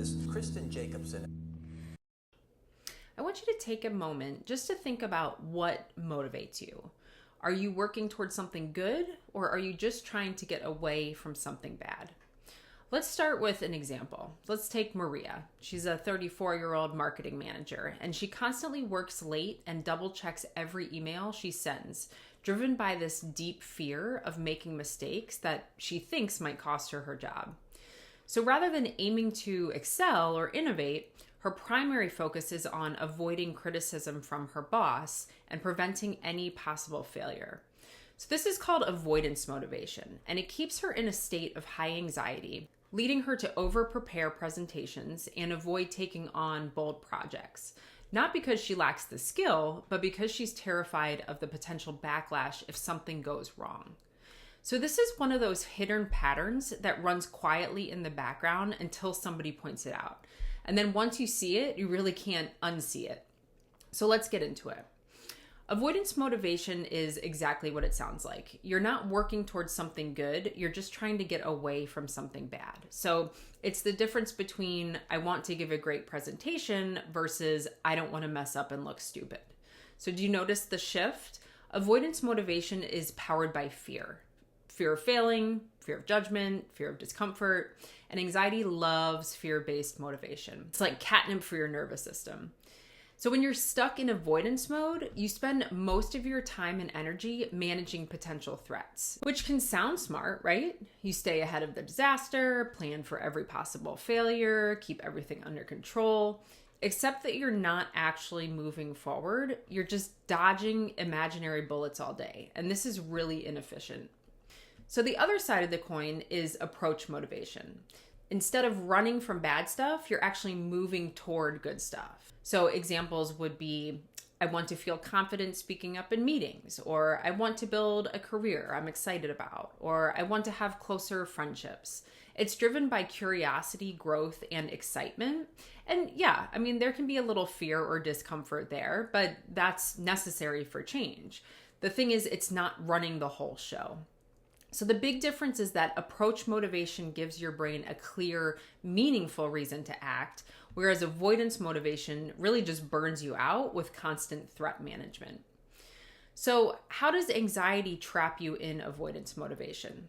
this Kristen Jacobson. I want you to take a moment just to think about what motivates you. Are you working towards something good, or are you just trying to get away from something bad? Let's start with an example. Let's take Maria. She's a 34-year-old marketing manager, and she constantly works late and double checks every email she sends, driven by this deep fear of making mistakes that she thinks might cost her her job. So rather than aiming to excel or innovate, her primary focus is on avoiding criticism from her boss and preventing any possible failure. So this is called avoidance motivation, and it keeps her in a state of high anxiety, leading her to over-prepare presentations and avoid taking on bold projects. Not because she lacks the skill, but because she's terrified of the potential backlash if something goes wrong. So this is one of those hidden patterns that runs quietly in the background until somebody points it out. And then once you see it, you really can't unsee it. So let's get into it. Avoidance motivation is exactly what it sounds like. You're not working towards something good. You're just trying to get away from something bad. So it's the difference between I want to give a great presentation versus I don't want to mess up and look stupid. So do you notice the shift? Avoidance motivation is powered by fear. Fear of failing, fear of judgment, fear of discomfort, and anxiety loves fear-based motivation. It's like catnip for your nervous system. So when you're stuck in avoidance mode, you spend most of your time and energy managing potential threats, which can sound smart, right? You stay ahead of the disaster, plan for every possible failure, keep everything under control, except that you're not actually moving forward. You're just dodging imaginary bullets all day, and this is really inefficient. So the other side of the coin is approach motivation. Instead of running from bad stuff, you're actually moving toward good stuff. So examples would be, I want to feel confident speaking up in meetings, or I want to build a career I'm excited about, or I want to have closer friendships. It's driven by curiosity, growth, and excitement. And yeah, I mean, there can be a little fear or discomfort there, but that's necessary for change. The thing is, it's not running the whole show. So the big difference is that approach motivation gives your brain a clear, meaningful reason to act, whereas avoidance motivation really just burns you out with constant threat management. So how does anxiety trap you in avoidance motivation?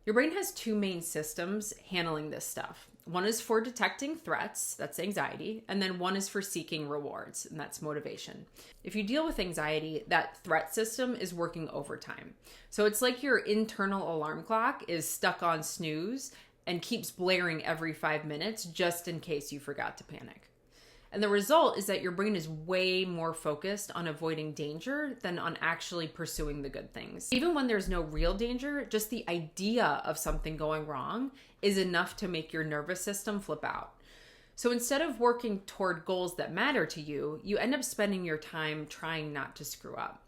Your brain has two main systems handling this stuff. One is for detecting threats, that's anxiety, and then one is for seeking rewards, and that's motivation. If you deal with anxiety, that threat system is working overtime. So it's like your internal alarm clock is stuck on snooze and keeps blaring every 5 minutes just in case you forgot to panic. And the result is that your brain is way more focused on avoiding danger than on actually pursuing the good things. Even when there's no real danger, just the idea of something going wrong is enough to make your nervous system flip out. So instead of working toward goals that matter to you, you end up spending your time trying not to screw up.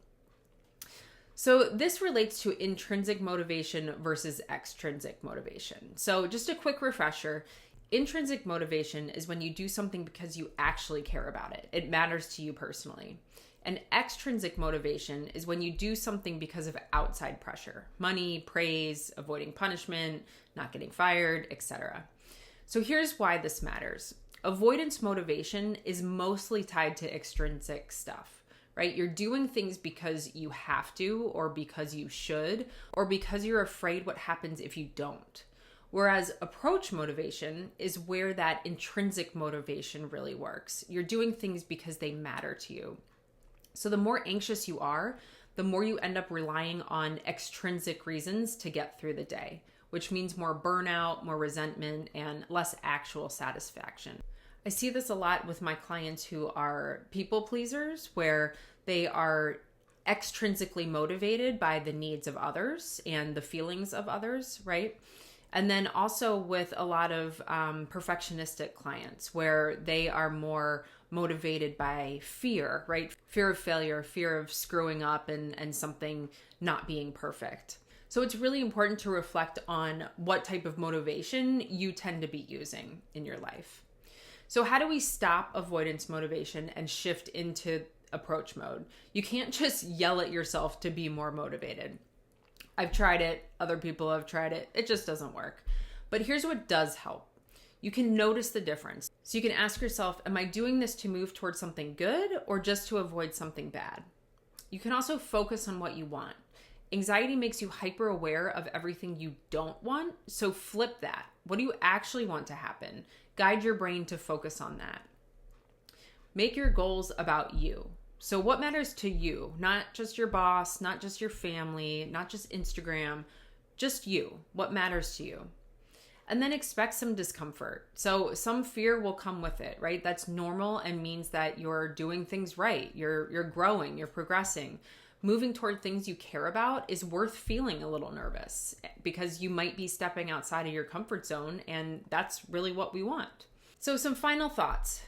So this relates to intrinsic motivation versus extrinsic motivation. So just a quick refresher. Intrinsic motivation is when you do something because you actually care about it. It matters to you personally. And extrinsic motivation is when you do something because of outside pressure, money, praise, avoiding punishment, not getting fired, etc. So here's why this matters. Avoidance motivation is mostly tied to extrinsic stuff, right? You're doing things because you have to, or because you should, or because you're afraid what happens if you don't. Whereas approach motivation is where that intrinsic motivation really works. You're doing things because they matter to you. So the more anxious you are, the more you end up relying on extrinsic reasons to get through the day, which means more burnout, more resentment, and less actual satisfaction. I see this a lot with my clients who are people pleasers, where they are extrinsically motivated by the needs of others and the feelings of others, right? And then also with a lot of perfectionistic clients where they are more motivated by fear, right? Fear of failure, fear of screwing up and something not being perfect. So it's really important to reflect on what type of motivation you tend to be using in your life. So how do we stop avoidance motivation and shift into approach mode? You can't just yell at yourself to be more motivated. I've tried it. Other people have tried it. It just doesn't work. But here's what does help. you can notice the difference. So you can ask yourself, am I doing this to move towards something good or just to avoid something bad? You can also focus on what you want. Anxiety makes you hyper aware of everything you don't want. So flip that. What do you actually want to happen? Guide your brain to focus on that. Make your goals about you. So what matters to you? Not just your boss, not just your family, not just Instagram, just you. What matters to you? And then expect some discomfort. So some fear will come with it, right? That's normal and means that you're doing things right. You're growing, you're progressing. Moving toward things you care about is worth feeling a little nervous because you might be stepping outside of your comfort zone, and that's really what we want. So some final thoughts.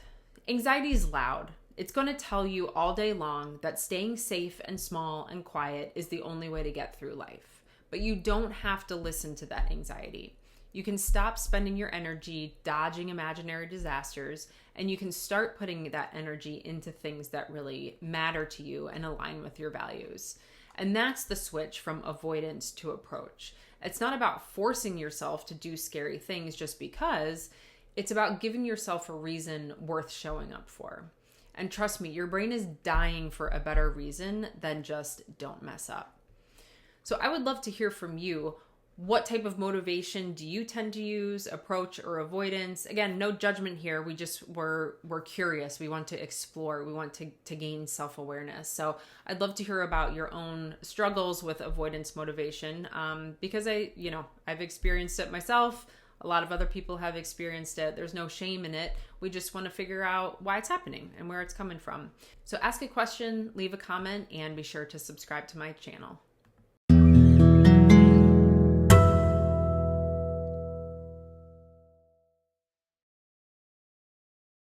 Anxiety is loud. It's going to tell you all day long that staying safe and small and quiet is the only way to get through life. But you don't have to listen to that anxiety. You can stop spending your energy dodging imaginary disasters, and you can start putting that energy into things that really matter to you and align with your values. And that's the switch from avoidance to approach. It's not about forcing yourself to do scary things just because. It's about giving yourself a reason worth showing up for. And trust me, your brain is dying for a better reason than just don't mess up. So I would love to hear from you. What type of motivation do you tend to use, approach, or avoidance? Again, no judgment here. We're curious. We want to explore. We want to gain self-awareness. So I'd love to hear about your own struggles with avoidance motivation because I've experienced it myself. A lot of other people have experienced it. There's no shame in it. We just want to figure out why it's happening and where it's coming from. So ask a question, leave a comment, and be sure to subscribe to my channel.